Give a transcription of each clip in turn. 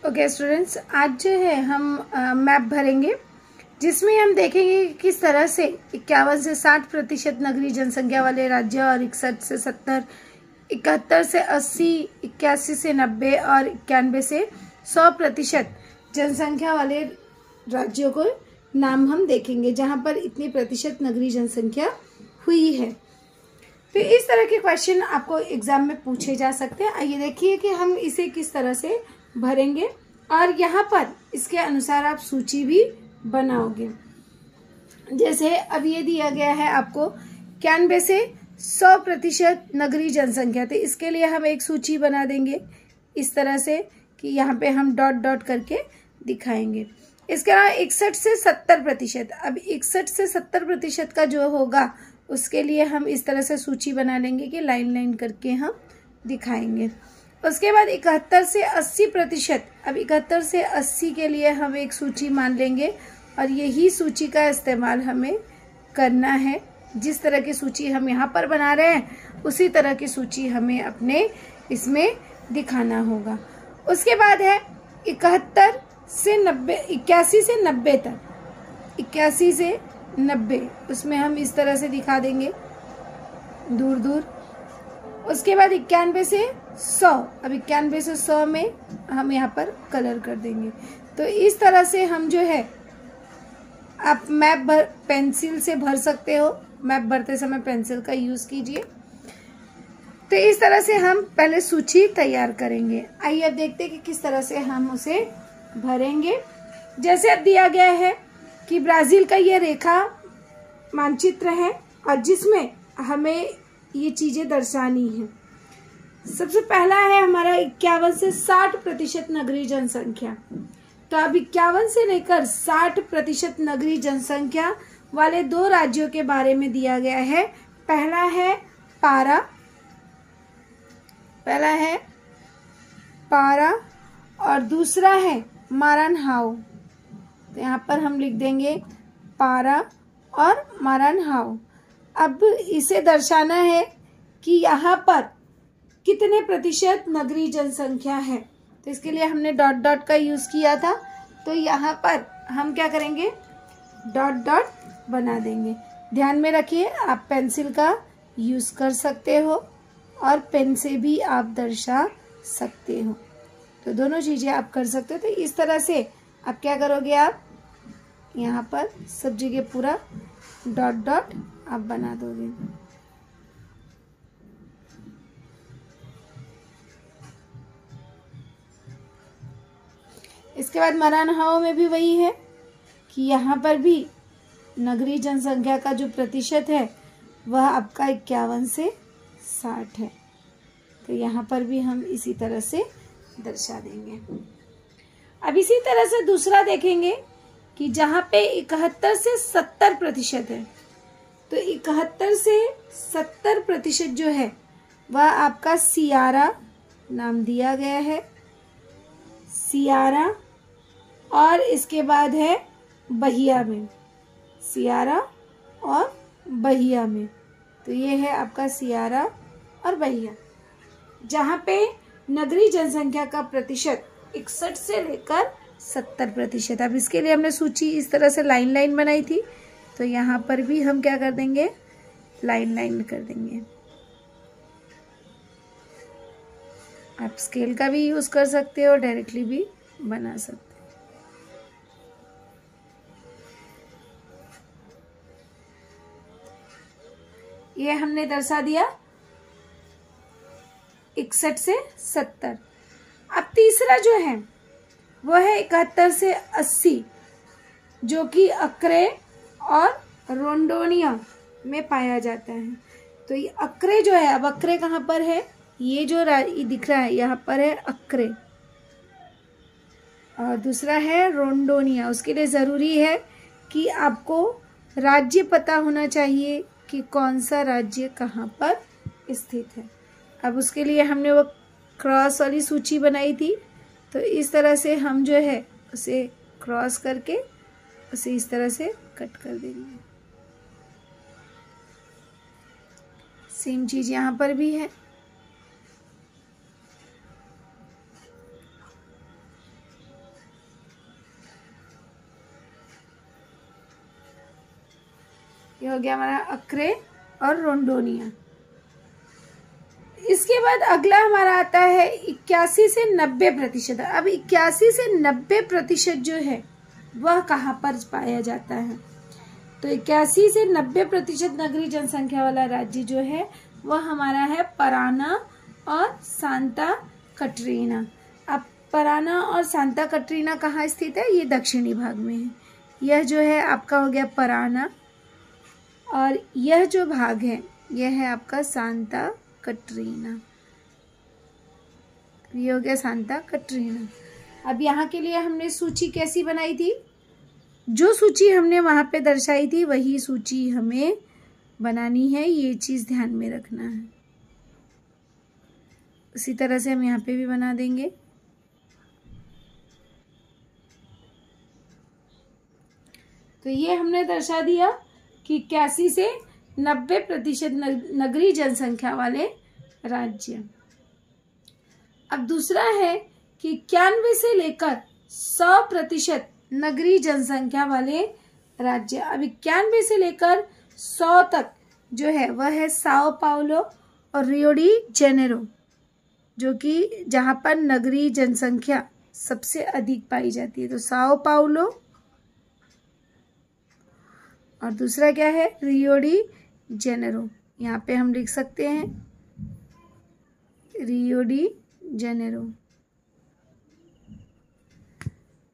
Okay students, आज जो है हम मैप भरेंगे जिसमें हम देखेंगे कि किस तरह से 51 से 60% नगरीय जनसंख्या वाले राज्य और 61 से 70, 71 से 80, 81 से 90 और 91 से 100% जनसंख्या वाले राज्यों को नाम हम देखेंगे जहां पर इतनी प्रतिशत नगरीय जनसंख्या हुई है। तो इस तरह के क्वेश्चन आपको एग्जाम में पूछे जा सकते हैं। आइए देखिए कि हम इसे किस तरह से भरेंगे और यहाँ पर इसके अनुसार आप सूची भी बनाओगे। जैसे अब ये दिया गया है आपको 91 से 100% नगरीय जनसंख्या, तो इसके लिए हम एक सूची बना देंगे इस तरह से कि यहाँ पे हम डॉट डॉट करके दिखाएंगे। इसके अलावा 61 से 70%, अब 61 से 70% का जो होगा उसके लिए हम इस तरह से सूची बना लेंगे कि लाइन लाइन करके हम दिखाएंगे। उसके बाद 71 से 80%, अब 71 से 80 के लिए हम एक सूची मान लेंगे और यही सूची का इस्तेमाल हमें करना है। जिस तरह की सूची हम यहाँ पर बना रहे हैं उसी तरह की सूची हमें अपने इसमें दिखाना होगा। उसके बाद है 81 से 90 तक, 81 से 90 उसमें हम इस तरह से दिखा देंगे दूर दूर। उसके बाद 91 से 100, अब 91 से 100 में हम यहाँ पर कलर कर देंगे। तो इस तरह से हम जो है आप मैप पेंसिल से भर सकते हो, मैप भरते समय पेंसिल का यूज कीजिए। तो इस तरह से हम पहले सूची तैयार करेंगे। आइए अब देखते हैं कि किस तरह से हम उसे भरेंगे। जैसे अब दिया गया है कि ब्राजील का ये रेखा मानचित्र है और जिसमें हमें ये चीजें दर्शानी है। सबसे पहला है हमारा 51 से 60% नगरीय जनसंख्या। तो अब 51 से लेकर 60% नगरीय जनसंख्या वाले दो राज्यों के बारे में दिया गया है। पहला है पारा और दूसरा है मारानहाउ। तो यहाँ पर हम लिख देंगे पारा और मारानहाउ। अब इसे दर्शाना है कि यहाँ पर कितने प्रतिशत नगरीय जनसंख्या है। तो इसके लिए हमने डॉट डॉट का यूज किया था, तो यहाँ पर हम क्या करेंगे, डॉट डॉट बना देंगे। ध्यान में रखिए आप पेंसिल का यूज कर सकते हो और पेन से भी आप दर्शा सकते हो, तो दोनों चीजें आप कर सकते हो। तो इस तरह से आप क्या करोगे, आप यहाँ पर सब जगह पूरा डॉट डॉट आप बना दोगे। इसके बाद मारानहाउ में भी वही है कि यहाँ पर भी नगरीय जनसंख्या का जो प्रतिशत है वह आपका 51 से 60 है। तो यहाँ पर भी हम इसी तरह से दर्शा देंगे। अब इसी तरह से दूसरा देखेंगे कि जहाँ पे 71 से 70% है, तो 71 से 70% जो है वह आपका सियारा नाम दिया गया है, सियारा। और इसके बाद है बहिया में, सियारा और बहिया में। तो ये है आपका सियारा और बहिया, जहाँ पे नगरीय जनसंख्या का प्रतिशत 61 से लेकर 70%। अब इसके लिए हमने सूची इस तरह से लाइन लाइन बनाई थी, तो यहाँ पर भी हम क्या कर देंगे, लाइन लाइन कर देंगे। आप स्केल का भी यूज कर सकते हो, डायरेक्टली भी बना सकते हो। ये हमने दर्शा दिया 61 से 70। अब तीसरा जो है वो है 71 से 80, जो कि अक्रे और रोंडोनिया में पाया जाता है। तो ये अक्रे जो है, अब अक्रे कहाँ पर है, ये जो दिख रहा है यहाँ पर है अक्रे, और दूसरा है रोंडोनिया। उसके लिए ज़रूरी है कि आपको राज्य पता होना चाहिए कि कौन सा राज्य कहाँ पर स्थित है। अब उसके लिए हमने वो क्रॉस वाली सूची बनाई थी, तो इस तरह से हम जो है उसे क्रॉस करके उसे इस तरह से कट कर देंगे। सेम चीज़ यहाँ पर भी है। ये हो गया हमारा अक्रे और रोंडोनिया। इसके बाद अगला हमारा आता है 81 से 90%। अब 81 से 90% जो है वह कहाँ पर पाया जाता है? तो 81 से 90% नगरीय जनसंख्या वाला राज्य जो है वह हमारा है पराना और सांता कटरीना। अब पराना और सांता कटरीना कहाँ स्थित है? ये दक्षिणी भाग में है। यह जो है आपका हो गया पराना और यह जो भाग है यह है आपका सांता कटरीना। ये हो गया सांता कटरीना। अब यहाँ के लिए हमने सूची कैसी बनाई थी? जो सूची हमने वहाँ पे दर्शाई थी वही सूची हमें बनानी है, ये चीज़ ध्यान में रखना है। उसी तरह से हम यहाँ पे भी बना देंगे। तो ये हमने दर्शा दिया कि 81 से 90% नगरीय जनसंख्या वाले राज्य। अब दूसरा है कि 91 से लेकर 100% नगरीय जनसंख्या वाले राज्य। अब 91 से लेकर 100 तक जो है वह है साओ पाउलो और रियो डी जेनेरो, जो कि जहाँ पर नगरीय जनसंख्या सबसे अधिक पाई जाती है। तो साओ पाउलो और दूसरा क्या है? Rio de Janeiro. यहाँ पे हम लिख सकते हैं रियो डी जेनेरो।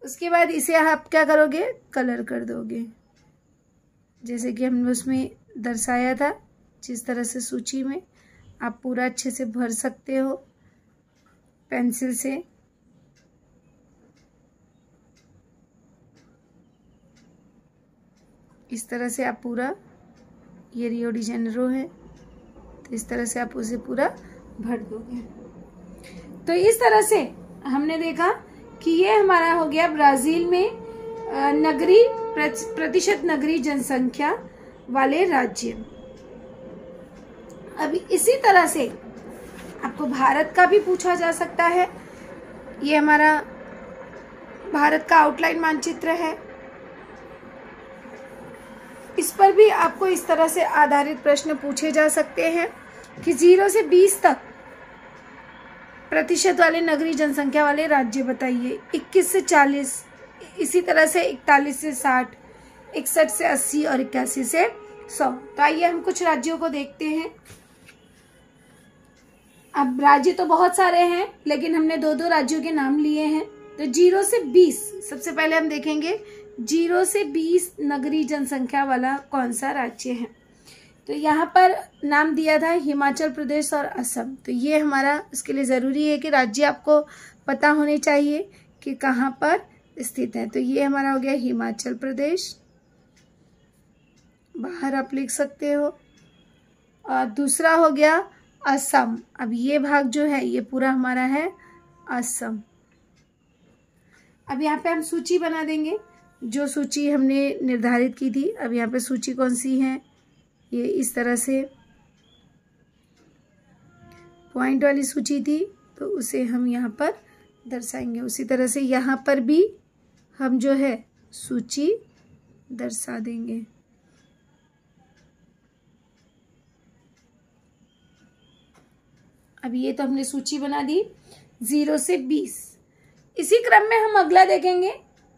उसके बाद इसे आप क्या करोगे? कलर कर दोगे, जैसे कि हमने उसमें दर्शाया था। जिस तरह से सूची में आप पूरा अच्छे से भर सकते हो पेंसिल से। इस तरह से आप पूरा, ये रियो डी जेनेरो है तो इस तरह से आप उसे पूरा भर दोगे। तो इस तरह से हमने देखा कि ये हमारा हो गया ब्राजील में नगरीय प्रतिशत नगरीय जनसंख्या वाले राज्य। अब इसी तरह से आपको भारत का भी पूछा जा सकता है। ये हमारा भारत का आउटलाइन मानचित्र है। इस पर भी आपको इस तरह से आधारित प्रश्न पूछे जा सकते हैं कि 0 से 20 तक प्रतिशत वाले नगरीय जनसंख्या वाले राज्य बताइए। 21 से 40, इसी तरह से 41 से 60, 61 से 80 और 81 से 100। तो आइए हम कुछ राज्यों को देखते हैं। अब राज्य तो बहुत सारे हैं, लेकिन हमने 2-2 राज्यों के नाम लिए हैं। तो 0 से 20 सबसे पहले हम देखेंगे 0 से 20 नगरीय जनसंख्या वाला कौन सा राज्य है। तो यहाँ पर नाम दिया था हिमाचल प्रदेश और असम। तो ये हमारा, इसके लिए ज़रूरी है कि राज्य आपको पता होने चाहिए कि कहाँ पर स्थित है। तो ये हमारा हो गया हिमाचल प्रदेश, बाहर आप लिख सकते हो। और दूसरा हो गया असम। अब ये भाग जो है ये पूरा हमारा है असम। अब यहाँ पे हम सूची बना देंगे, जो सूची हमने निर्धारित की थी। अब यहाँ पे सूची कौन सी है? ये इस तरह से पॉइंट वाली सूची थी, तो उसे हम यहाँ पर दर्शाएंगे। उसी तरह से यहाँ पर भी हम जो है सूची दर्शा देंगे। अब ये तो हमने सूची बना दी 0 से 20। इसी क्रम में हम अगला देखेंगे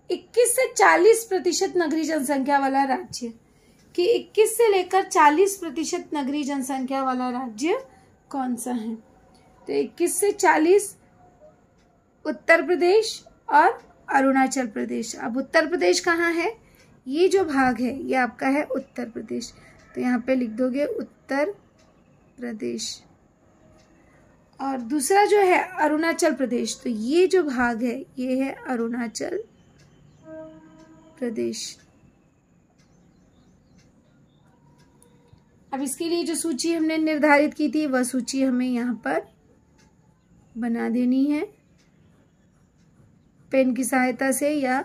21 से 40% नगरीय जनसंख्या वाला राज्य, कि 21 से लेकर 40% नगरीय जनसंख्या वाला राज्य कौन सा है। तो 21 से 40 उत्तर प्रदेश और अरुणाचल प्रदेश। अब उत्तर प्रदेश कहाँ है? ये जो भाग है ये आपका है उत्तर प्रदेश। तो यहाँ पे लिख दोगे उत्तर प्रदेश। और दूसरा जो है अरुणाचल प्रदेश। तो ये जो भाग है ये है अरुणाचल प्रदेश। अब इसके लिए जो सूची हमने निर्धारित की थी वह सूची हमें यहाँ पर बना देनी है, पेन की सहायता से या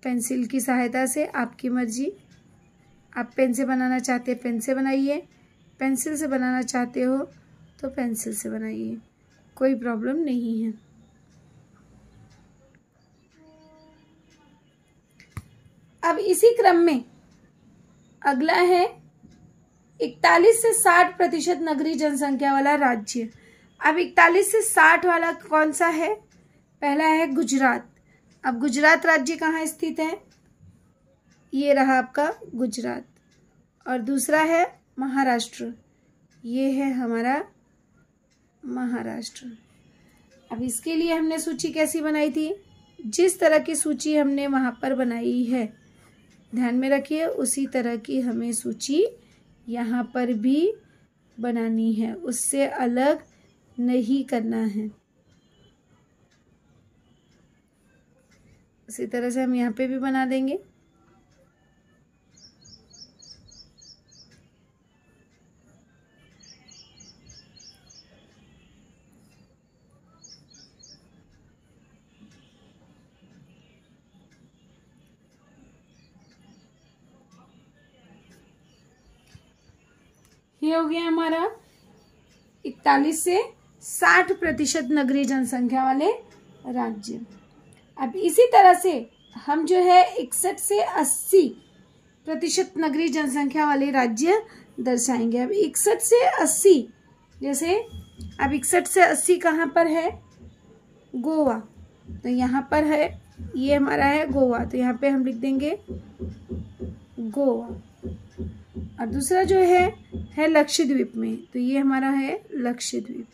पेंसिल की सहायता से, आपकी मर्जी। आप पेन से बनाना चाहते हैं पेन से बनाइए, पेंसिल से बनाना चाहते हो तो पेंसिल से बनाइए, कोई प्रॉब्लम नहीं है। अब इसी क्रम में अगला है 41 से 60% नगरीय जनसंख्या वाला राज्य। अब 41 से 60 वाला कौन सा है? पहला है गुजरात। अब गुजरात राज्य कहाँ स्थित है? ये रहा आपका गुजरात। और दूसरा है महाराष्ट्र, ये है हमारा महाराष्ट्र। अब इसके लिए हमने सूची कैसी बनाई थी? जिस तरह की सूची हमने वहाँ पर बनाई है, ध्यान में रखिए, उसी तरह की हमें सूची यहाँ पर भी बनानी है, उससे अलग नहीं करना है। उसी तरह से हम यहाँ पे भी बना देंगे। ये हो गया हमारा 41 से 60% नगरीय जनसंख्या वाले राज्य। अब इसी तरह से हम जो है 61 से 80% नगरीय जनसंख्या वाले राज्य दर्शाएंगे। अब 61 से 80, जैसे अब 61 से 80 कहाँ पर है? गोवा। तो यहाँ पर है, ये हमारा है गोवा, तो यहाँ पे हम लिख देंगे गोवा। और दूसरा जो है लक्षद्वीप में, तो ये हमारा है लक्षद्वीप।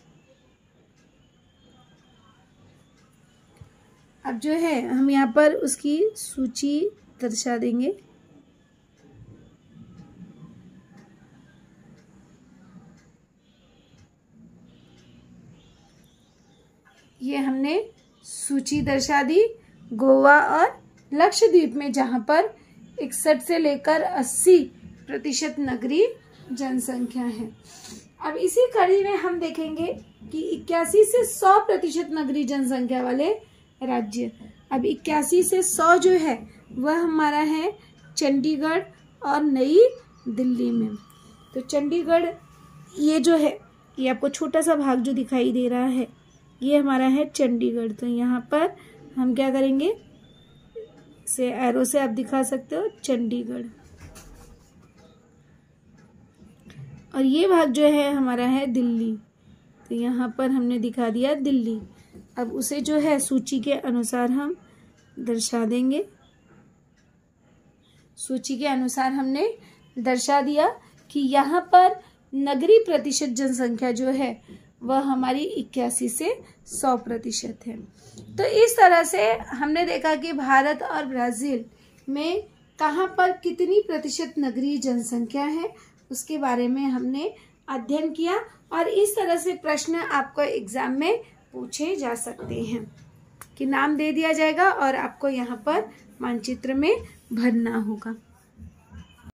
अब जो है हम यहाँ पर उसकी सूची दर्शा देंगे। ये हमने सूची दर्शा दी गोवा और लक्षद्वीप में, जहाँ पर 61 से लेकर 80% नगरीय जनसंख्या है। अब इसी कड़ी में हम देखेंगे कि 81 से 100% नगरीय जनसंख्या वाले राज्य। अब 81 से 100 जो है वह हमारा है चंडीगढ़ और नई दिल्ली में। तो चंडीगढ़, ये जो है, ये आपको छोटा सा भाग जो दिखाई दे रहा है, ये हमारा है चंडीगढ़। तो यहाँ पर हम क्या करेंगे, से एरो से आप दिखा सकते हो चंडीगढ़। और ये भाग जो है हमारा है दिल्ली, तो यहाँ पर हमने दिखा दिया दिल्ली। अब उसे जो है सूची के अनुसार हम दर्शा देंगे। सूची के अनुसार हमने दर्शा दिया कि यहाँ पर नगरीय प्रतिशत जनसंख्या जो है वह हमारी 81 से 100% है। तो इस तरह से हमने देखा कि भारत और ब्राज़ील में कहाँ पर कितनी प्रतिशत नगरीय जनसंख्या है, उसके बारे में हमने अध्ययन किया। और इस तरह से प्रश्न आपको एग्जाम में पूछे जा सकते हैं कि नाम दे दिया जाएगा और आपको यहाँ पर मानचित्र में भरना होगा।